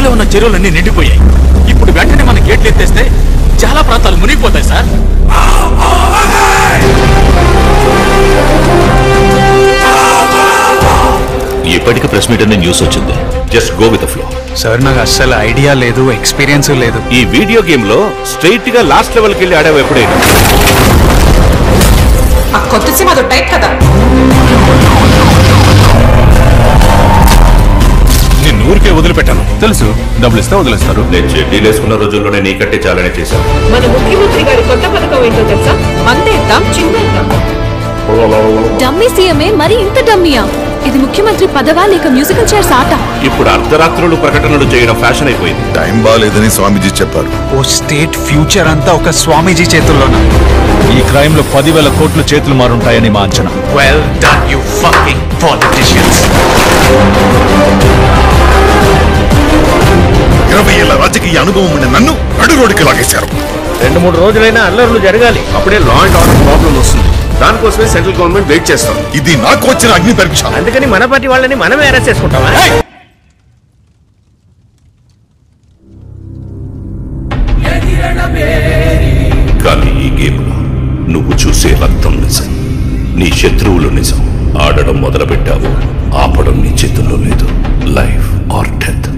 దగ్గరలో ఉన్న చెరువులన్నీ నిండిపోయాయి. ఇప్పుడు వెంటనే మన గేట్లు ఎత్తేస్తే చాలా ప్రాంతాలు మునిగిపోతాయి సార్. ఇప్పటికి ప్రెస్ మీట్ అనే న్యూస్ వచ్చింది. Just go with the flow. Sir నాకు అస్సలు ఐడియా లేదు, ఎక్స్పీరియన్స్ లేదు. ఈ వీడియో గేమ్ లో స్ట్రైట్ గా లాస్ట్ లెవెల్కి వెళ్ళి ఆడావు ఎప్పుడైనా? ఆ కొత్త సిమ్ అదో టైప్ కదా. నేను ఊరికే వదిలిపెట్టాను. తెలుసు, డబ్బులు ఇస్తే వదిలేస్తారు. నేను చెడ్డీలు వేసుకున్న రోజుల్లోనే నీకంటే చాలానే చేశాను. మన ముఖ్యమంత్రి గారి కొత్త పథకం ఏంటో తెలుసా? మందేద్దాం చిందేద్దాం. డమ్మీ సీఎంఏ మరి ఇంత డమ్మీయా? ఇది ముఖ్యమంత్రి పదవా లేక మ్యూజికల్ చైర్స్ ఆట? ఇప్పుడు అర్ధరాత్రులు ప్రకటనలు చేయడం ఫ్యాషన్ అయిపోయింది. టైం బాగాలేదని స్వామీజీ చెప్పారు. ఓ స్టేట్ ఫ్యూచర్ అంతా ఒక స్వామీజీ చేతుల్లోనా? ఈ క్రైమ్ లో 10,000 కోట్లు చేతులు మారుంటాయని మా అంచనా. Well done you fucking politicians. 20 ఏళ్ల రాజకీయ అనుభవం ఉన్న నన్ను నడు రోడ్డుకి లాగేశారు. 2-3 రోజులైనా అల్లర్లు జరగాలి. అప్పుడే లా అండ్ ఆర్డర్ ప్రాబ్లం వస్తుంది. దానికోసమే సెంట్రల్ గవర్నమెంట్ వెయిట్ చేస్తాం. ఇది నాకు వచ్చిన అగ్ని పరీక్ష. అందుకని మన పార్టీ వాళ్ళని మనమే అరెస్ట్ చేసుకుంటామా? కానీ ఈ గేమ్ లో నువ్వు చూసే రక్తం నిజం, నీ శత్రువులు నిజం. ఆడడం మొదలు పెట్టావు, ఆపడం నీ చేతుల్లో లేదు. Life or death.